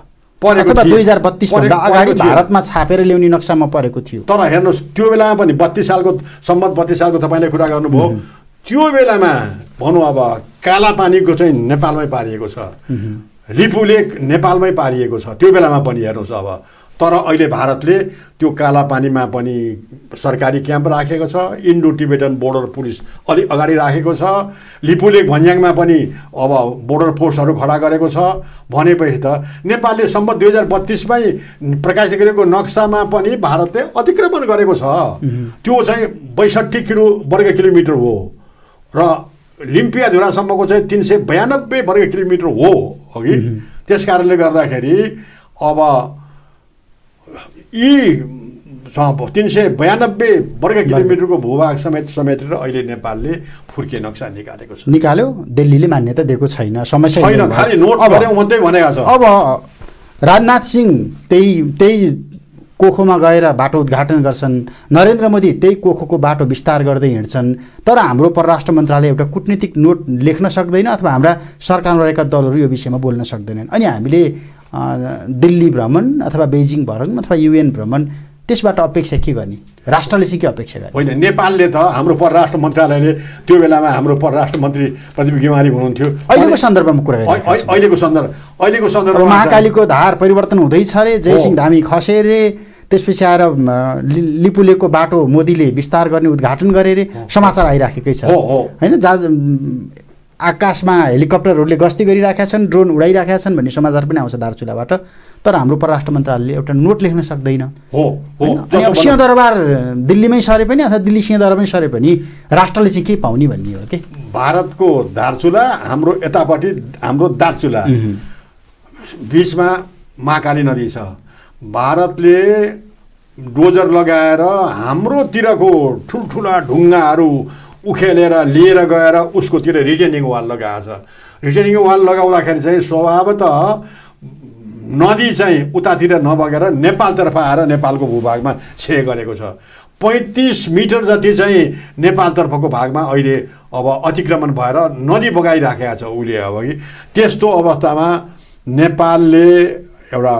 अथवा 2032 भन्दा अगाडि भारतमा छापेर ल्याउने नक्सामा परेको थियो। तर हेर्नुहोस् त्यो बेलामा पनि 32 सालको सम्मत 32 सालको तपाईँले कुरा गर्नुभयो, त्यो बेलामा भनौँ अब कालापानीको चाहिँ नेपालमै पारिएको छ, लिपुलेख नेपालमै पारिएको छ त्यो बेलामा पनि हेर्नुहोस् अब। तर अहिले भारतले त्यो कालापानीमा पनि सरकारी क्याम्प राखेको छ, इन्डो टिबेटन बोर्डर पुलिस अलि अगाडि राखेको छ, लिपुलेख भन्ज्याङमा पनि अब बोर्डर फोर्सहरू खडा गरेको छ। भनेपछि त नेपालले सम्मत 2032मै प्रकाशित गरेको नक्सामा पनि भारतले अतिक्रमण गरेको छ। त्यो चाहिँ 62 वर्ग किलोमिटर हो र लिम्पियाधुरासम्मको चाहिँ 392 वर्ग किलोमिटर हो अघि। त्यस कारणले गर्दाखेरि अब यी 392 वर्ग किलोमिटरको भूभाग समेटेर अहिले नेपालले फुर्के नक्सा निकालेको छ। निकाल्यो, दिल्लीले मान्यता दिएको छैन, समस्या छैन, खालि नोट गर्यौँ मात्रै भनेको छ। अब राजनाथ सिंह त्यही कोखोमा गएर बाटो उद्घाटन गर्छन्, नरेन्द्र मोदी त्यही कोखोको बाटो विस्तार गर्दै हिँड्छन्, तर हाम्रो परराष्ट्र मन्त्रालय एउटा कूटनीतिक नोट लेख्न सक्दैन अथवा हाम्रा सरकारमा रहेका दलहरू यो विषयमा बोल्न सक्दैनन्। अनि हामीले दिल्ली भ्रमण अथवा बेजिङ भ्रमण अथवा युएन भ्रमण त्यसबाट अपेक्षा के गर्ने? राष्ट्रले चाहिँ के अपेक्षा गर्ने? होइन, नेपालले त हाम्रो परराष्ट्र मन्त्रालयले त्यो बेलामा हाम्रो परराष्ट्र मन्त्री प्रदीप गिमारी हुनुहुन्थ्यो। अहिलेको सन्दर्भमा कुरा गरिरहेको अहिलेको सन्दर्भमा महाकालीको धार परिवर्तन हुँदैछ अरे, जयसिंह धामी खसे अरे, त्यसपछि आएर लिपुलेखको बाटो मोदीले विस्तार गर्ने उद्घाटन गरे अरे, समाचार आइराखेकै छ होइन। जहाँ आकाशमा हेलिकप्टरहरूले गस्ती गरिराखेका छन्, ड्रोन उडाइराखेका छन् भन्ने समाचार पनि आउँछ दार्चुलाबाट, तर हाम्रो परराष्ट्र मन्त्रालयले एउटा नोट लेख्न सक्दैन। अनि अब सिंहदरबार दिल्लीमै सरे पनि अथवा दिल्ली सिंहदरबारमै सरे पनि राष्ट्रले चाहिँ के पाउने भन्ने हो कि भारतको दार्चुला, हाम्रो यतापट्टि हाम्रो दार्चुला, बिचमा महाकाली नदी छ। भारतले डोजर लगाएर हाम्रोतिरको ठुल्ठुला ढुङ्गाहरू उखेलेर लिएर गएर उसकोतिर रिटेनिङ वाल लगाएको छ। रिटेनिङ वाल लगाउँदाखेरि चाहिँ स्वभावतः नदी चाहिँ उतातिर नबगेर नेपालतर्फ आएर नेपालको भूभागमा छे गरेको छ। 35 मिटर जति चाहिँ नेपालतर्फको भागमा अहिले अब अतिक्रमण भएर नदी बगाइराखेको छ उसले। अब कि त्यस्तो अवस्थामा नेपालले एउटा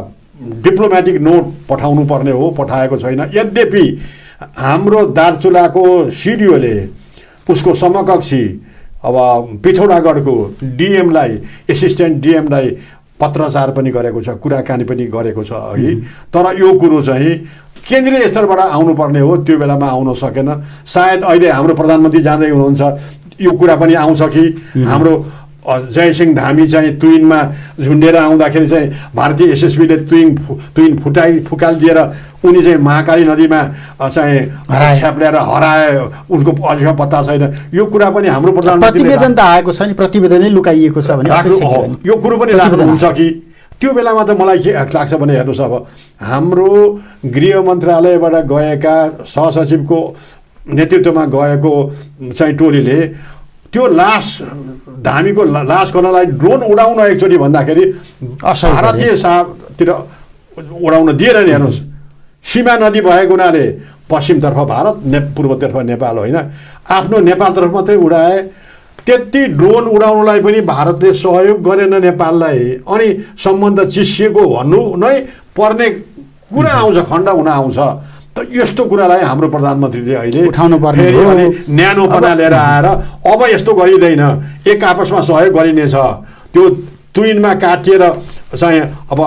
डिप्लोमेटिक नोट पठाउनु पर्ने हो, पठाएको छैन। यद्यपि हाम्रो दार्चुलाको सिडिओले उसको समकक्षी अब पिथौरागढको डिएमलाई, एसिस्टेन्ट डिएमलाई पत्रचार पनि गरेको छ, कुराकानी पनि गरेको छ अघि। तर यो कुरो चाहिँ केन्द्रीय स्तरबाट आउनुपर्ने हो, त्यो बेलामा आउन सकेन। सायद अहिले हाम्रो प्रधानमन्त्री जाँदै हुनुहुन्छ, यो कुरा पनि आउँछ कि हाम्रो जयसिंह धामी चाहिँ तुइनमा झुन्डेर आउँदाखेरि चाहिँ भारतीय एसएसबीले तुइन फुकालिदिएर उनी चाहिँ महाकाली नदीमा चाहिँ हराए। छ्याप्ल्याएर हराए, उनको अझै पत्ता छैन। यो कुरा पनि हाम्रो प्रधानमन्त्रीले प्रतिवेदन त आएको छ नि, प्रतिवेदनै लुकाइएको छ भने राख्नु अपेक्षा के गर्ने? यो कुरो पनि राख्नुहुन्छ कि त्यो बेलामा त मलाई के लाग्छ भने हेर्नुहोस्, अब हाम्रो गृह मन्त्रालयबाट गएका सहसचिवको नेतृत्वमा गएको चाहिँ टोलीले त्यो लास धामीको लास गर्नलाई ड्रोन उडाउन एकचोटि भन्दाखेरि भारतीय सातिर उडाउन दिएन नि। हेर्नुहोस्, सीमा नदी भएको हुनाले पश्चिमतर्फ भारत, पूर्वतर्फ नेपाल होइन, आफ्नो नेपालतर्फ मात्रै उडाए। त्यति ड्रोन उडाउनलाई पनि भारतले सहयोग गरेन नेपाललाई, अनि सम्बन्ध चिसिएको भन्नु नै पर्ने कुरा आउँछ, खण्ड हुन आउँछ। त यस्तो कुरालाई हाम्रो प्रधानमन्त्रीले अहिले उठाउनु पर्ने फेरि हो। अनि न्यानोपना लिएर आएर अब यस्तो गरिँदैन, एक आपसमा सहयोग गरिनेछ। त्यो तुइनमा काटिएर चाहिँ अब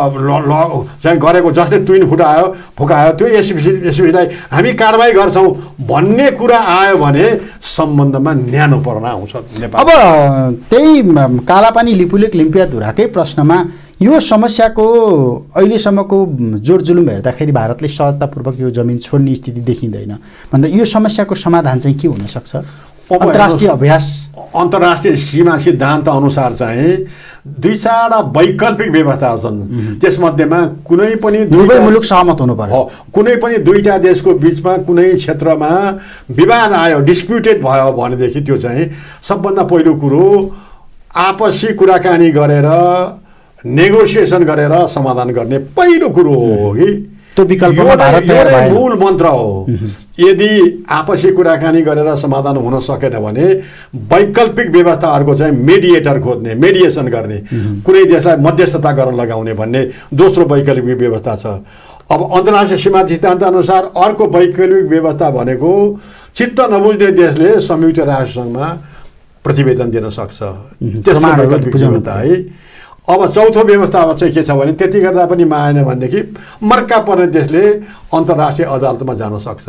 चाहिँ गरेको जसले तुइन फुकायो त्यो एसपिसीलाई हामी कारबाही गर्छौँ भन्ने कुरा आयो भने सम्बन्धमा न्यानोपना आउँछ नेपाल। अब त्यही कालापानी लिपुलेक लिम्पियाधुराकै प्रश्नमा यो समस्याको अहिलेसम्मको जोडजुलुम हेर्दाखेरि भारतले सहजतापूर्वक यो जमिन छोड्ने स्थिति देखिँदैन भन्दा यो समस्याको समाधान चाहिँ के हुनसक्छ? अन्तर्राष्ट्रिय अभ्यास, अन्तर्राष्ट्रिय सीमा सिद्धान्त अनुसार चाहिँ दुई चारवटा वैकल्पिक व्यवस्थाहरू छन्। त्यसमध्येमा कुनै पनि दुवै मुलुक सहमत हुनु पर्यो। कुनै पनि दुईटा देशको बिचमा कुनै क्षेत्रमा विवाद आयो, डिस्प्युटेड भयो भनेदेखि त्यो चाहिँ सबभन्दा पहिलो कुरो आपसी कुराकानी गरेर नेगोसिएसन गरेर समाधान गर्ने पहिलो कुरो हो कि त्यो विकल्पमा भारत तयार भएन। मूल मन्त्र हो। यदि आपसी कुराकानी गरेर समाधान हुन सकेन भने वैकल्पिक व्यवस्थाहरूको चाहिँ मेडिएटर खोज्ने, मेडिएसन गर्ने, कुनै देशलाई मध्यस्थता गर्न लगाउने भन्ने दोस्रो वैकल्पिक व्यवस्था छ। अब अन्तर्राष्ट्रिय सीमा सिद्धान्त अनुसार अर्को वैकल्पिक व्यवस्था भनेको चित्त नबुझ्ने देशले संयुक्त राष्ट्रसङ्घमा प्रतिवेदन दिन सक्छ। त्यसमा वैकल्पिक व्यवस्था है। अब चौथो व्यवस्था अब चाहिँ के छ भने त्यति गर्दा पनि माएन भनेदेखि मर्का पर्ने देशले अन्तर्राष्ट्रिय अदालतमा जान सक्छ।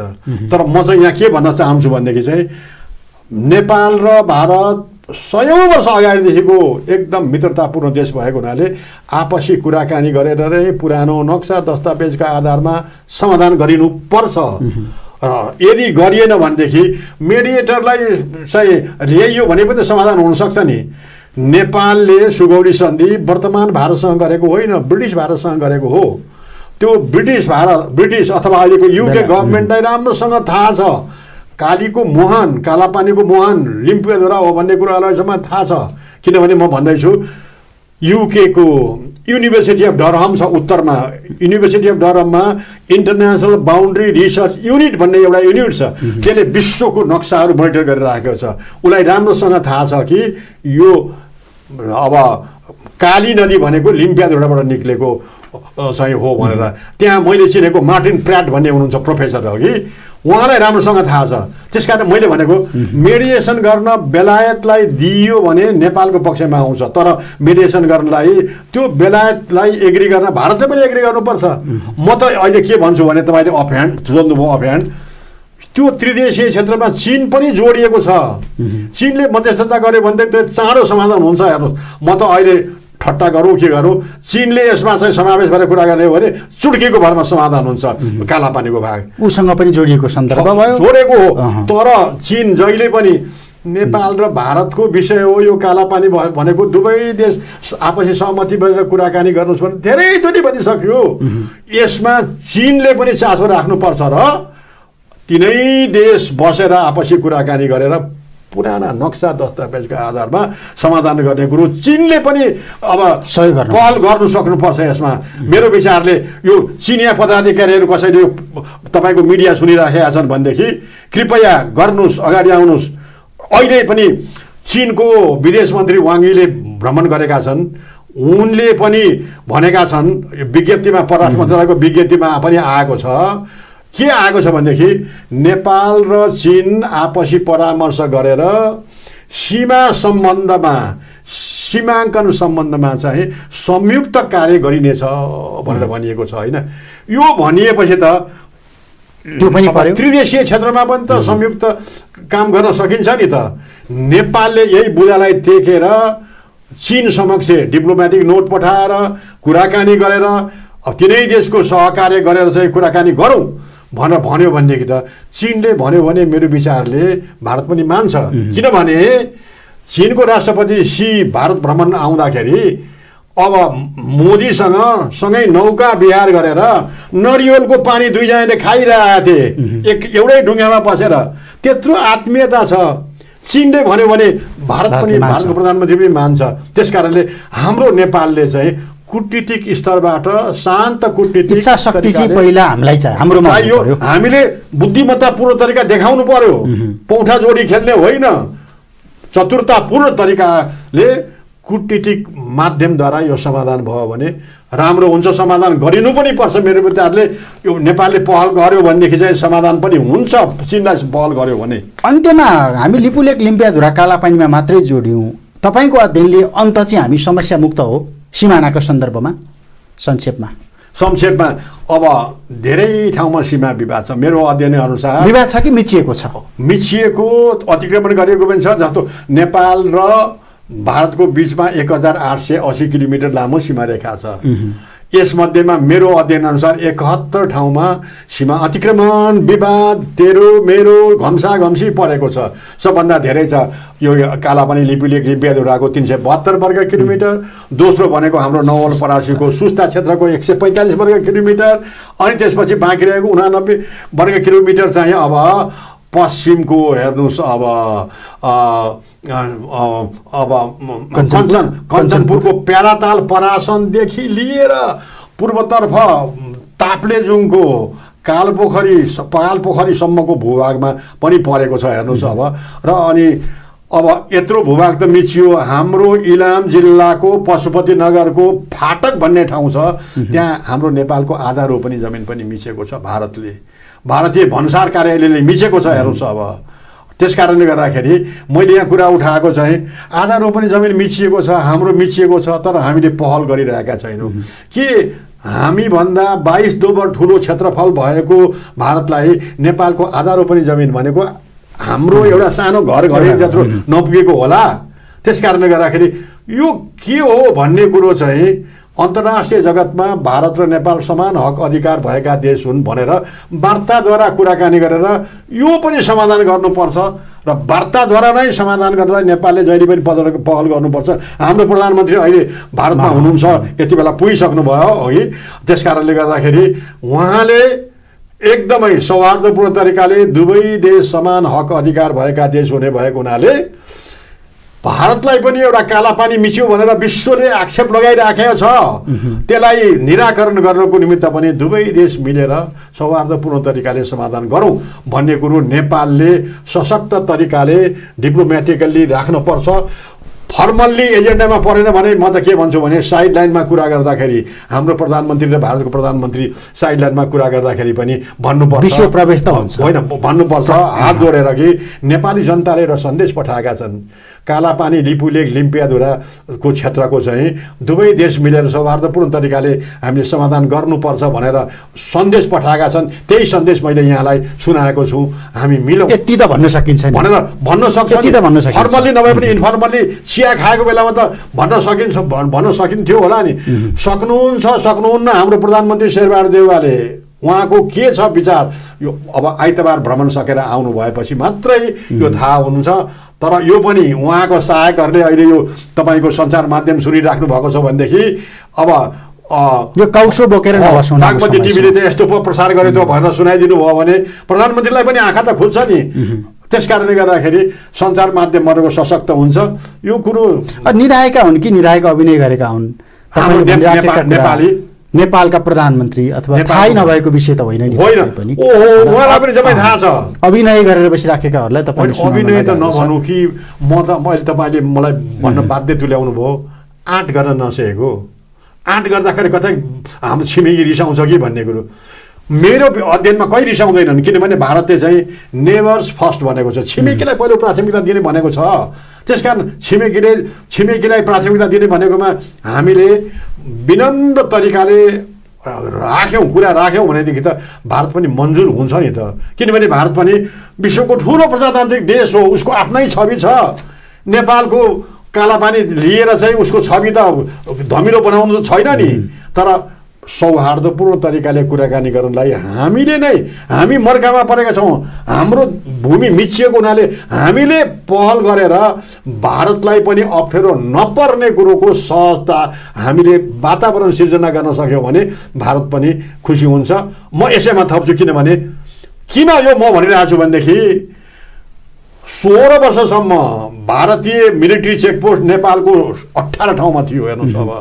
तर म चाहिँ यहाँ के भन्न चाहन्छु भनेदेखि चाहिँ नेपाल र भारत 100औं वर्ष अगाडिदेखिको एकदम मित्रतापूर्ण देश भएको हुनाले आपसी कुराकानी गरेर नै पुरानो नक्सा दस्तावेजका आधारमा समाधान गरिनुपर्छ। यदि गरिएन भनेदेखि मेडिएटरलाई चाहिँ ल्याइयो भने पनि समाधान हुनसक्छ नि। नेपालले सुगौली सन्धि वर्तमान भारतसँग गरेको होइन, ब्रिटिस भारतसँग गरेको हो। त्यो ब्रिटिस अथवा अहिलेको युके गभर्मेन्टलाई राम्रोसँग थाहा छ कालीको मुहान, कालापानीको मुहान लिम्पियाधुरा हो भन्ने कुराहरूसम्म थाहा छ। किनभने म भन्दैछु युकेको युनिभर्सिटी अफ डरहम छ उत्तरमा, युनिभर्सिटी अफ डरहममा इन्टरनेसनल बााउन्ड्री रिसर्च युनिट भन्ने एउटा युनिट छ, त्यसले विश्वको नक्साहरू मोनिटर गरेर राखेको छ। उसलाई राम्रोसँग थाहा छ कि यो अब काली नदी भनेको लिम्पियाधुराबाट निक्लेको चाहिँ हो भनेर। त्यहाँ मैले चिनेको मार्टिन प्र्याट भन्ने हुनुहुन्छ प्रोफेसर हो कि, उहाँलाई राम्रोसँग थाहा छ। त्यस कारण मैले भनेको मेडिएसन गर्न बेलायतलाई दिइयो भने नेपालको पक्षमा आउँछ, तर मेडिएसन गर्नलाई त्यो बेलायतलाई एग्री गर्न भारतले पनि एग्री गर्नुपर्छ। म त अहिले के भन्छु भने तपाईँले अफह्यान्ड सोध्नुभयो, अफह्यान्ड त्यो त्रिदेशीय क्षेत्रमा चीन पनि जोडिएको छ। चीनले मध्यस्थता गर्यो भने त्यो चाँडो समाधान हुन्छ। हेर्नुहोस्, म त अहिले ठट्टा गरौँ के गरौँ, चीनले यसमा चाहिँ समावेश भएर कुरा गर्ने हो भने चुड्कीको भरमा समाधान हुन्छ। कालापानीको भाग उसँग पनि जोडिएको सन्दर्भ भयो, जोडेको हो। तर चीन जहिले पनि नेपाल र भारतको विषय हो यो कालापानी भनेको, दुवै देश आपसी सहमति भएर कुराकानी गर्नुहोस् भने धेरैचोटि भनिसक्यो। यसमा चीनले पनि चासो राख्नुपर्छ र तिनै देश बसेर आपसी कुराकानी गरेर पुराना नक्सा दस्तावेजका आधारमा समाधान गर्ने कुरो चीनले पनि अब पहल गर्नु सक्नुपर्छ। यसमा मेरो विचारले यो चिनिया पदाधिकारीहरू कसैले तपाईँको मिडिया सुनिराखेका छन् भनेदेखि कृपया गर्नुहोस्, अगाडि आउनुहोस्। अहिले पनि चीनको विदेश मन्त्री वाङ यीले भ्रमण गरेका छन्। उनले पनि भनेका छन्, विज्ञप्तिमा परराष्ट्र मन्त्रालयको विज्ञप्तिमा पनि आएको छ, के आएको छ भनेदेखि नेपाल र चीन आपसी परामर्श गरेर सीमा सम्बन्धमा, सीमाङ्कन सम्बन्धमा चाहिँ संयुक्त कार्य गरिनेछ भनेर भनिएको छ होइन। यो भनिएपछि त त्यो पनि पर्यो, त्रिदेशीय क्षेत्रमा पनि त संयुक्त काम गर्न सकिन्छ नि त। नेपालले यही बुदालाई टेकेर चीन समक्ष डिप्लोमेटिक नोट पठाएर कुराकानी गरेर अब तिनै देशको सहकार्य गरेर चाहिँ कुराकानी गरौँ भनेर भन्यो भनेदेखि त चिनले भन्यो भने मेरो विचारले भारत पनि मान्छ। किनभने चिनको राष्ट्रपति सी भारत भ्रमण आउँदाखेरि अब मोदीसँग सँगै नौका विहार गरेर नरिवलको पानी दुईजनाले खाइरहेका थिए एउटै ढुङ्गामा बसेर। त्यत्रो आत्मीयता छ। चिनले भन्यो भने भारत पनि, भारतको प्रधानमन्त्री पनि मान्छ। त्यस कारणले हाम्रो नेपालले चाहिँ कूटनीतिक स्तरबाट शान्त कूटनीतिक इच्छा शक्ति चाहिँ पहिला हामीलाई चाहियो। हामीले बुद्धिमत्तापूर्ण तरिका देखाउनु पर्यो, पौठा जोडी खेल्ने होइन। चतुरतापूर्ण तरिकाले कूटनीतिक माध्यमद्वारा यो समाधान भयो भने राम्रो हुन्छ। समाधान गरिनु पनि पर्छ। मेरो विचारले यो नेपालले पहल गर्यो भनेदेखि चाहिँ समाधान पनि हुन्छ, चिनलाई पहल गर्यो भने। अन्त्यमा हामी लिपुलेक लिम्पियाधुरा कालापानीमा मात्रै जोड्यौँ। तपाईँको अध्ययनले अन्त चाहिँ हामी समस्या मुक्त हो सिमानाको सन्दर्भमा? संक्षेपमा अब धेरै ठाउँमा सीमा विवाद छ। मेरो अध्ययन अनुसार विवाद छ कि मिचिएको छ? मिचिएको, अतिक्रमण गरिएको पनि छ। जस्तो नेपाल र भारतको बिचमा 1880 किलोमिटर लामो सीमा रेखा छ। यसमध्येमा मेरो अध्ययन अनुसार 71 ठाउँमा सीमा अतिक्रमण, विवाद, तेरो मेरो घम्साघम्सी परेको छ। सबभन्दा धेरै छ यो कालापानी लिपुलेक लिम्पियाधुराको 372 वर्ग किलोमिटर। दोस्रो भनेको हाम्रो नवलपरासीको सुस्ता क्षेत्रको 145 वर्ग किलोमिटर। अनि त्यसपछि बाँकी रहेको 89 वर्ग किलोमिटर चाहिँ अब पश्चिमको हेर्नुहोस्। अब कञ्चनपुरको प्याराताल परासनदेखि लिएर पूर्वतर्फ ताप्लेजुङको कालपोखरीसम्मको भूभागमा पनि परेको छ हेर्नुहोस्। र अनि अब यत्रो भूभाग त मिचियो। हाम्रो इलाम जिल्लाको पशुपतिनगरको फाटक भन्ने ठाउँ छ, त्यहाँ हाम्रो नेपालको आधा रोपनी जमिन पनि मिचेको छ। भारतीय भन्सार कार्यालयले मिचेको छ हेर्नुहोस्। अब त्यस कारणले गर्दाखेरि मैले यहाँ कुरा उठाएको चाहिँ आधा रोपनी जमिन मिचिएको छ, हाम्रो मिचिएको छ, तर हामीले पहल गरिरहेका छैनौँ। के हामीभन्दा 22 दोबर ठुलो क्षेत्रफल भएको भारतलाई नेपालको आधा रोपनी जमिन भनेको हाम्रो एउटा सानो घर जत्रो नपुगेको होला? त्यस कारणले गर्दाखेरि यो के हो भन्ने कुरो चाहिँ अन्तर्राष्ट्रिय जगतमा भारत र नेपाल समान हक अधिकार भएका देश हुन् भनेर वार्ताद्वारा कुराकानी गरेर यो पनि समाधान गर्नुपर्छ। र वार्ताद्वारा नै समाधान गर्दा नेपालले जहिले पनि पहल गर्नुपर्छ। हाम्रो प्रधानमन्त्री अहिले भारतमा हुनुहुन्छ, यति बेला पुगिसक्नुभयो अघि। त्यस कारणले गर्दाखेरि उहाँले एकदमै सौहार्दपूर्ण तरिकाले दुवै देश समान हक अधिकार भएका देश हुने भएको हुनाले भारतलाई पनि एउटा कालापानी मिच्यो भनेर विश्वले आक्षेप लगाइराखेको छ। त्यसलाई निराकरण गर्नको निमित्त पनि दुवै देश मिलेर सौहार्दपूर्ण तरिकाले समाधान गरौँ भन्ने कुरो नेपालले सशक्त तरिकाले डिप्लोमेटिकल्ली राख्नुपर्छ। फर्मल्ली एजेन्डामा परेन भने म त के भन्छु भने साइड लाइनमा कुरा गर्दाखेरि हाम्रो प्रधानमन्त्री र भारतको प्रधानमन्त्री साइड लाइनमा कुरा गर्दाखेरि पनि भन्नुपर्छ, विषय प्रवेश त हुन्छ होइन, भन्नुपर्छ हात जोडेर कि नेपाली जनताले र सन्देश पठाएका छन् कालापानी लिपुलेक लिम्पियाधुराको क्षेत्रको चाहिँ दुवै देश मिलेर सौहार्दपूर्ण तरिकाले हामीले समाधान गर्नुपर्छ भनेर सन्देश पठाएका छन्। त्यही सन्देश मैले यहाँलाई सुनाएको छु। हामी मिलौँ, यति त भन्न सकिन्छ भनेर भन्न सक्छ। फर्मल्ली नभए पनि इन्फर्मल्ली चिया खाएको बेलामा त भन्न सकिन्थ्यो होला नि। सक्नुहुन्न हाम्रो प्रधानमन्त्री शेरबहादुर देउवाले उहाँको के छ विचार यो अब आइतबार भ्रमण सकेर आउनु भएपछि मात्रै यो थाहा हुनुहुन्छ। तर यो पनि उहाँको सहायकहरूले अहिले यो तपाईँको सञ्चार माध्यम सुनिराख्नु भएको छ भनेदेखि अब यो काउसो बोकेर बागमती टिभीले त यस्तो प्रसार गरेको थियो भनेर सुनाइदिनु भयो भने प्रधानमन्त्रीलाई पनि आँखा त खुल्छ नि। त्यस कारणले गर्दाखेरि सञ्चार माध्यमहरूको सशक्त हुन्छ। यो कुरो निधाएका हुन् कि निधाएका अभिनय गरेका हुन् नेपाली नेपालका प्रधानमन्त्री अथवा थाहै नभएको विषय त होइन नि पनि उहाँलाई पनि जम्मै थाहा छ। अभिनय गरेर बसिराखेकाहरूलाई तपाईँ अभिनय त नभनौँ कि मैले तपाईँले मलाई भन्न बाध्य तुल्याउनु भयो। आँट गर्न नसकेको, आँट गर्दाखेरि कतै हाम्रो छिमेकी रिसाउँछ कि भन्ने कुरो मेरो अध्ययनमा कहीँ रिसाउँदैनन्। किनभने भारतले चाहिँ नेबर्स फर्स्ट भनेको छ, छिमेकीलाई पहिलो प्राथमिकता दिने भनेको छ। त्यसकारण छिमेकीलाई प्राथमिकता दिने भनेकोमा हामीले विनम्र तरिकाले कुरा राख्यौँ भनेदेखि त भारत पनि मन्जुर हुन्छ नि त। किनभने भारत पनि विश्वको ठुलो प्रजातान्त्रिक देश हो, उसको आफ्नै छवि छ। नेपालको कालापानी लिएर चाहिँ उसको छवि त धमिलो बनाउनु छैन नि। तर सौहार्दपूर्ण तरिकाले कुराकानी गर्नलाई हामी मर्कामा परेका छौँ। हाम्रो भूमि मिचिएको हुनाले हामीले पहल गरेर भारतलाई पनि अप्ठ्यारो नपर्ने कुरोको सहजता हामीले वातावरण सिर्जना गर्न सक्यौँ भने भारत पनि खुसी हुन्छ। म यसैमा थप्छु, किनभने किन यो म भनिरहेको छु भनेदेखि 16 वर्षसम्म भारतीय मिलिट्री चेकपोस्ट नेपालको 18 ठाउँमा थियो। हेर्नुहोस्, अब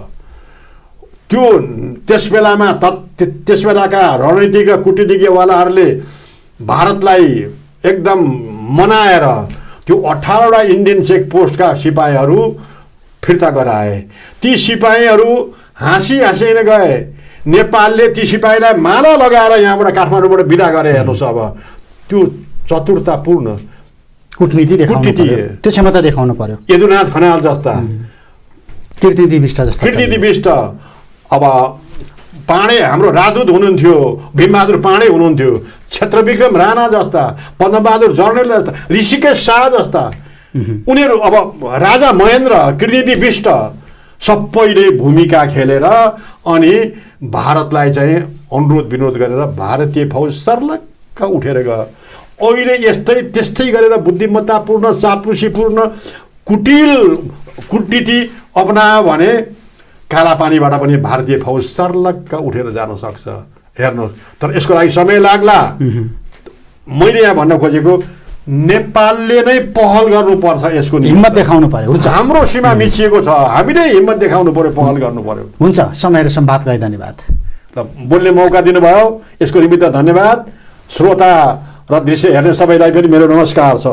त्यो त्यस बेलाका रणनीतिक र कुटनीतिज्ञवालाहरूले भारतलाई एकदम मनाएर त्यो 18वटा इन्डियन चेकपोस्टका सिपाहीहरू फिर्ता गराए। ती सिपाहीहरू हाँसिन गए। नेपालले ती सिपाहीलाई माला लगाएर यहाँबाट काठमाडौँबाट विदा गरे। हेर्नुहोस्, अब त्यो चतुरतापूर्ण कुटनीति त्यो क्षमता देखाउनु पर्यो। यदुनाथ खनाल जस्ता, कीर्ति विष्ट, अब पाण्डे हाम्रो राजदूत हुनुहुन्थ्यो, भीमबहादुर पाण्डे हुनुहुन्थ्यो, क्षेत्रविक्रम राणा जस्ता, पद्मबहादुर जर्नेल जस्ता, ऋषिकेश शाह जस्ता उनीहरू, अब राजा महेन्द्र, कीर्ति विष्ट सबैले भूमिका खेलेर अनि भारतलाई चाहिँ अनुरोध विरोध गरेर भारतीय फौज सर्लक्क उठेर गयो। अहिले त्यस्तै गरेर बुद्धिमत्तापूर्ण, चापलुसीपूर्ण कुटनीति अपनायो भने कालापानीबाट पनि भारतीय फौज सर्लक्क उठेर जान सक्छ। हेर्नुहोस्, तर यसको लागि समय लाग्ला। मैले यहाँ भन्न खोजेको नेपालले नै पहल गर्नुपर्छ, यसको हिम्मत देखाउनु पर्यो। हुन्छ, हाम्रो सीमा मिचिएको छ, हामीले हिम्मत देखाउनु पर्यो, पहल गर्नु पर्यो। हुन्छ, समय र संवादलाई धन्यवाद। बोल्ने मौका दिनुभयो, यसको निमित्त धन्यवाद। श्रोता र दृश्य हेर्ने सबैलाई पनि मेरो नमस्कार छ।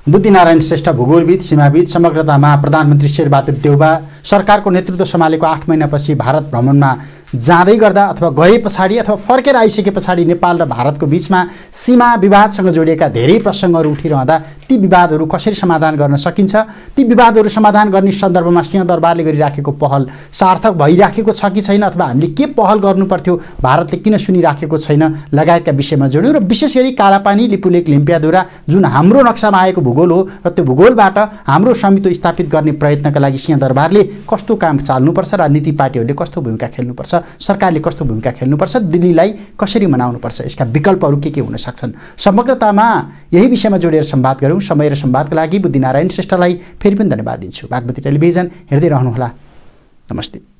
बुद्धिनारायण श्रेष्ठ, भूगोलविद, सीमाविद, समग्रतामा प्रधानमन्त्री शेरबहादुर देउवा सरकारको नेतृत्व सम्हालेको 8 महिनापछि भारत भ्रमणमा जाँदै गर्दा अथवा गए पछाडि अथवा फर्केर आइसके पछाडि नेपाल र भारतको बीचमा सीमा विवादसँग जोडिएका धेरै प्रसङ्गहरू उठिरहँदा ती विवादहरू कसरी समाधान गर्न सकिन्छ, ती विवादहरू समाधान गर्ने सन्दर्भमा सिंहदरबारले गरिराखेको पहल सार्थक भइराखेको छ कि छैन, अथवा हामीले के पहल गर्नुपर्थ्यो, भारतले किन सुनिराखेको छैन लगायतका विषयमा जोड्यौँ। र विशेष गरी कालापानी, लिपुलेक, लिम्पियाधुरा जुन हाम्रो नक्सामा आएको भूगोल हो र त्यो भूगोलबाट हाम्रो स्वामित्व स्थापित गर्ने प्रयत्नका लागि सिंहदरबारले कस्तो काम चाल्नुपर्छ, राजनीतिक पार्टीहरूले कस्तो भूमिका खेल्नुपर्छ, सरकारले कस्तो भूमिका खेल्नुपर्छ, दिल्लीलाई कसरी मनाउनुपर्छ, यसका विकल्पहरू के हुन सक्छन्, समग्रतामा यही विषयमा जोडेर संवाद गरौँ। समय र संवादका लागि बुद्धिनारायण श्रेष्ठलाई फेरि पनि धन्यवाद दिन्छु। बागमती टेलिभिजन हेर्दै रहनुहोला। नमस्ते।